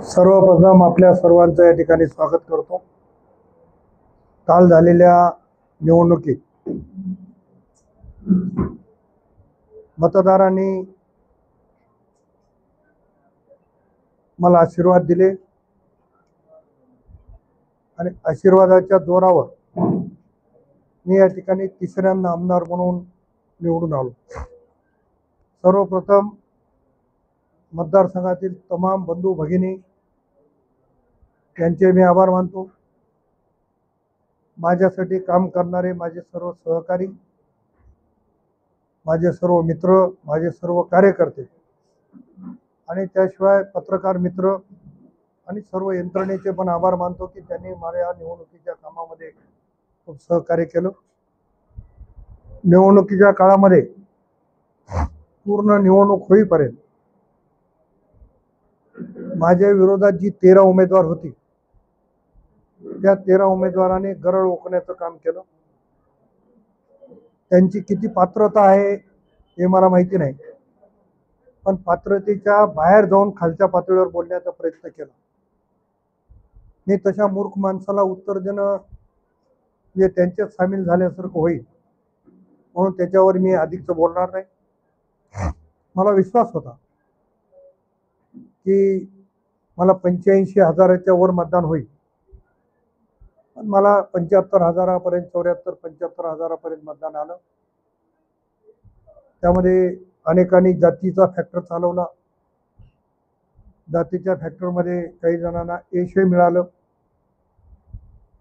सर्वप्रथम आपल्या सर्वांचं या ठिकाणी स्वागत करतो. काल झालेल्या निवडणुकीत मतदारांनी मला आशीर्वाद दिले आणि आशीर्वादाच्या जोरावर मी या ठिकाणी तिसऱ्यांदा आमदार म्हणून निवडून आलो. सर्वप्रथम मतदारसंघातील तमाम बंधू भगिनी यांचे मी आभार मानतो. माझ्यासाठी काम करणारे माझे सर्व सहकारी, माझे सर्व मित्र, माझे सर्व कार्यकर्ते आणि त्याशिवाय पत्रकार मित्र आणि सर्व यंत्रणेचे पण आभार मानतो की त्यांनी माझ्या निवडणुकीच्या कामामध्ये खूप सहकार्य केलं. निवडणुकीच्या काळामध्ये पूर्ण निवडणूक होईपर्यंत माझ्या विरोधात जी 13 उमेदवार होती त्या 13 उमेदवारांनी गरळ ओकण्याचं काम केलं. त्यांची किती पात्रता आहे हे मला माहिती नाही, पण पात्रतेच्या बाहेर जाऊन खालच्या पातळीवर बोलण्याचा प्रयत्न केला. मी तशा मूर्ख माणसाला उत्तर देणं म्हणजे त्यांच्यात सामील झाल्यासारखं होईल, म्हणून त्याच्यावर मी अधिकच बोलणार नाही. मला विश्वास होता की मला 85,000च्या वर मतदान होईल, पण मला 75,000पर्यंत 74-75,000पर्यंत मतदान आलं. त्यामध्ये अनेकांनी जातीचा फॅक्टर चालवला. जातीच्या फॅक्टरमध्ये काही जणांना यशही मिळालं.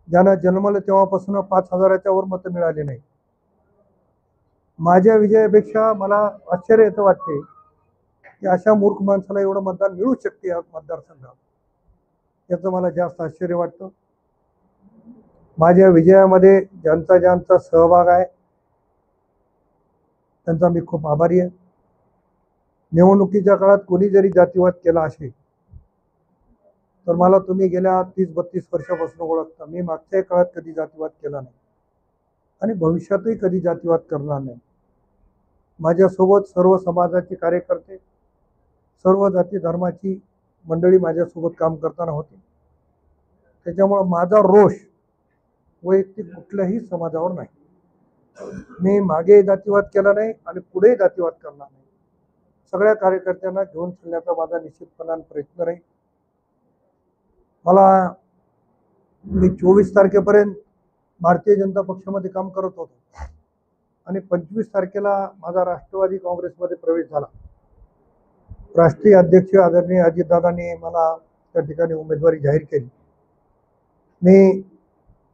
ज्यांना जन्मलं तेव्हापासून 5,000च्या वर मतं मिळाली नाही. माझ्या विजयापेक्षा मला आश्चर्य येतं वाटते की अशा मूर्ख माणसाला एवढं मतदान मिळू शकते या मतदारसंघात. याचं मला जास्त आश्चर्य वाटतं. माझ्या विजयामध्ये ज्यांचा सहभाग आहे त्यांचा मी खूप आभारी आहे. निवडणुकीच्या काळात कोणी जरी जातीवाद केला असेल तर मला तुम्ही गेल्या 30-32 वर्षापासून ओळखता. मी मागच्या काळात कधी जातीवाद केला नाही आणि भविष्यातही कधी जातीवाद करणार नाही. माझ्यासोबत सर्व समाजाचे कार्यकर्ते, सर्व जाती धर्माची मंडळी माझ्यासोबत काम करताना होती. त्याच्यामुळं माझा रोष वैयक्तिक कुठल्याही समाजावर नाही. मी मागे जातीवाद केला नाही आणि पुढे जातीवाद करणार नाही. सगळ्या कार्यकर्त्यांना घेऊन चालण्याचा माझा निश्चितपणाने प्रयत्न राहील. मी 24 तारखेपर्यंत भारतीय जनता पक्षामध्ये काम करत होतो आणि 25 तारखेला माझा राष्ट्रवादी काँग्रेसमध्ये प्रवेश झाला. राष्ट्रीय अध्यक्ष आदरणीय अजितदादांनी मला त्या ठिकाणी उमेदवारी जाहीर केली. मी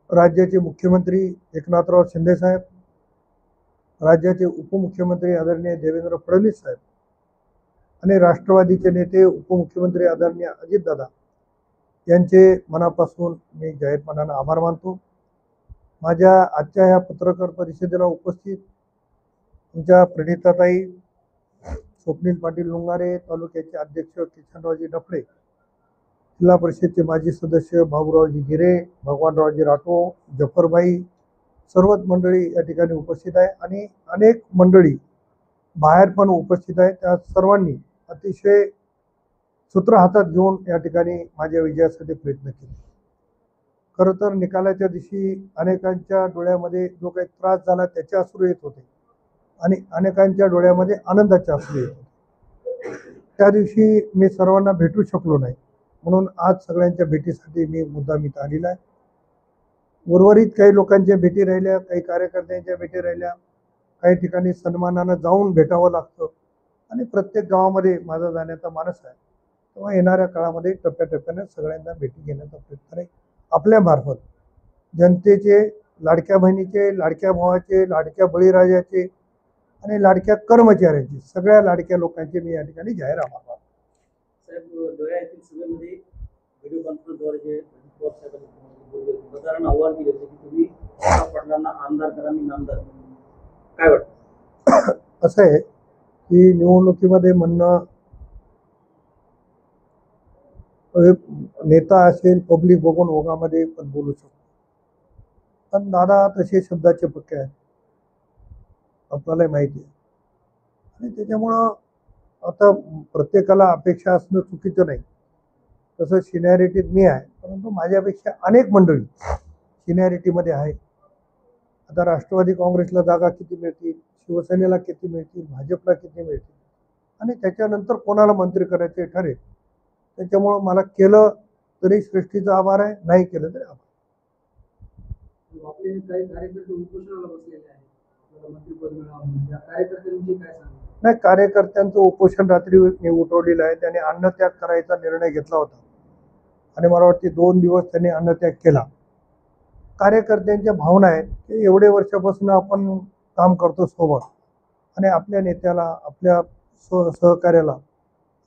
राज्याचे मुख्यमंत्री एकनाथराव शिंदे साहेब, राज्याचे उपमुख्यमंत्री आदरणीय देवेंद्र फडणवीस साहेब आणि राष्ट्रवादीचे नेते उपमुख्यमंत्री आदरणीय अजितदादा यांचे मनापासून मी जाहीरपणाने आभार मानतो. माझ्या आजच्या ह्या पत्रकार परिषदेला उपस्थित तुमच्या प्रणिताताई, स्वप्नील पाटील लुंगारे, तालुक्याचे अध्यक्ष किशनरावजी डफळे, जिल्हा परिषदचे माजी सदस्य बाबूरावजी गिरे, भगवानरावजी राठोड, जफरबाई, सर्वच मंडळी या ठिकाणी उपस्थित आहे आणि अनेक मंडळी बाहेर पण उपस्थित आहे. त्या सर्वांनी अतिशय सूत्र हातात घेऊन या ठिकाणी माझ्या विजयासाठी प्रयत्न केले. खरं तर निकालाच्या दिवशी अनेकांच्या डोळ्यामध्ये जो काही त्रास झाला त्याचे अश्रू येत होते आणि अनेकांच्या डोळ्यामध्ये आनंदाचे अश्रू येत होते. त्या दिवशी मी सर्वांना भेटू शकलो नाही, म्हणून आज सगळ्यांच्या भेटीसाठी मी मुद्दाम इथं आलेला आहे. उर्वरित काही लोकांच्या भेटी राहिल्या, काही कार्यकर्त्यांच्या भेटी राहिल्या, काही ठिकाणी सन्मानानं जाऊन भेटावं लागतं आणि प्रत्येक गावामध्ये माझा जाण्याचा मानस आहे. तेव्हा येणाऱ्या काळामध्ये टप्प्याटप्प्याने सगळ्यांना भेटी घेण्याचा प्रयत्न आहे. आपल्यामार्फत जनतेचे, लाडक्या बहिणीचे, लाडक्या भावाचे, लाडक्या बळीराजाचे आणि लाडक्या कर्मचाऱ्यांचे, सगळ्या लाडक्या लोकांचे मी या ठिकाणी जाहीर आभार मानतो. साहेब, डोळ्यातील सभेमध्ये व्हिडिओ कॉन्फरन्सद्वारे जे मतदारांना आव्हान केले की तुम्ही पाटलांना आमदार करा, मी नामदार, काय वाटतं? असं आहे की निवडणुकीमध्ये म्हणणं नेता असेल, पब्लिक बघून ओघामध्ये पण बोलू शकतो, पण दादा तसे शब्दाचे पक्के आहेत, आपल्याला माहिती आहे. आणि त्याच्यामुळं आता प्रत्येकाला अपेक्षा असणं चुकीचं नाही, तसं सिनियरिटीत मी आहे, परंतु माझ्यापेक्षा अनेक मंडळी सिनियरिटीमध्ये आहे. आता राष्ट्रवादी काँग्रेसला जागा किती मिळतील, शिवसेनेला किती मिळतील, भाजपला किती मिळतील आणि त्याच्यानंतर कोणाला मंत्री करायचे ठरेल. त्याच्यामुळं मला केलं तरी सृष्टीचा आभार आहे, नाही केलं तरी आभार. आपले काही कार्यकर्ते उपोषणाला बसलेले आहेत, आपल्याला मंत्रिपद मिळावं म्हणून. या कार्यकर्त्यांविषयी काय सांगा? नाही, कार्यकर्त्यांचं उपोषण रात्री मी उठवलेलं आहे. त्यांनी अन्नत्याग करायचा निर्णय घेतला होता आणि मला वाटते 2 दिवस त्यांनी अन्नत्याग केला. कार्यकर्त्यांच्या भावना आहेत की एवढे वर्षापासून आपण काम करतो सोबत आणि आपल्या नेत्याला, आपल्या सहकार्याला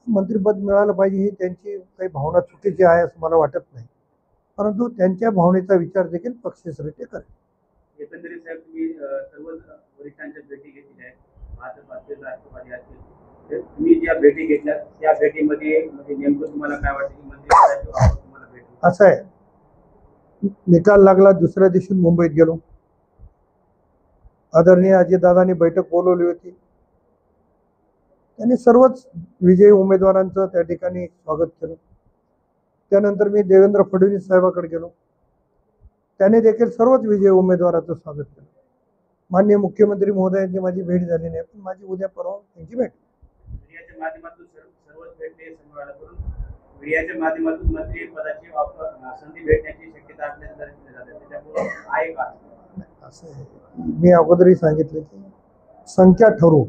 मंत्रिपद मिळालं पाहिजे, ही त्यांची काही भावना चुकीची आहे असं मला वाटत नाही. परंतु त्यांच्या भावनेचा विचार देखील पक्षश्रेष्ठी करेल. एकंदरीत साहेब तुम्ही सर्व वरिष्ठांच्या भेटी घेतलेल्या आहेत, भाजप असेल, राष्ट्रवादी असेल, तर तुम्ही ज्या भेटी घेतल्या त्या भेटीमध्ये म्हणजे नेमकं तुम्हाला काय वाटतं की मंत्रिपदाची ऑफर तुम्हाला भेटली? असं आहे, निकाल लागला, दुसऱ्या दिवशी मुंबईत गेलो. आदरणीय अजितदादांनी बैठक बोलवली होती. त्यांनी सर्वच विजयी उमेदवारांचं त्या ठिकाणी स्वागत केलं. त्यानंतर मी देवेंद्र फडणवीस साहेबाकडे गेलो. त्याने देखील सर्वच विजयी उमेदवाराचं स्वागत केलं. माननीय मुख्यमंत्री महोदयांची माझी भेट झाली नाही, पण माझी उद्या परवा त्यांची भेट. मीडियाच्या माध्यमातून सर्वच भेटले समोर आलं, परंतु मीडियाच्या माध्यमातून मंत्री पदाची ऑफर संधी भेटण्याची शक्यता असल्याचं दर्शवले जाते. त्याच्यामुळे आहे का? असं आहे, मी अगोदरही सांगितलं की संख्या ठरवू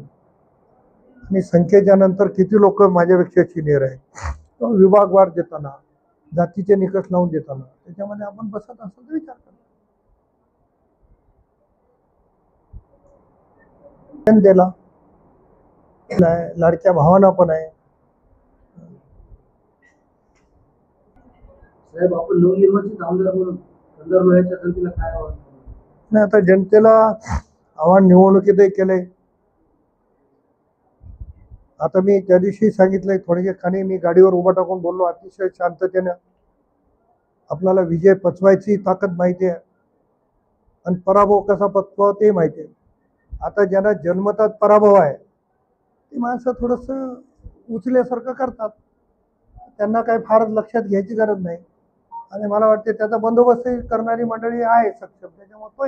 आणि संख्येच्या नंतर किती लोक माझ्यापेक्षा सिनियर आहेत, किंवा विभागवार देताना, जातीचे निकष लावून देताना त्याच्यामध्ये आपण बसत असेल तर विचार करा. दिला लाडक्या भावांना पण आहे. साहेब, आपण नवनिर्वाचित आमदार म्हणून कंधार लोह्याच्या जनतेला काय आवाहन कराल? नाही, आता जनतेला आव्हान निवडणुकीतही केलंय. आता मी त्या दिवशी सांगितलंय, थोडेसे खाणे मी गाडीवर उभा टाकून बोललो अतिशय शांततेनं. आपल्याला विजय पचवायची ताकद माहिती आहे आणि पराभव कसा पचवावा ते माहिती आहे. आता ज्यांना जन्मतात पराभव आहे ती माणसं थोडंसं उचल्यासारखं करतात, त्यांना काही फार लक्षात घ्यायची गरज नाही आणि मला वाटते त्याचा बंदोबस्तही करणारी मंडळी आहे सक्षम, त्याच्यामुळे तो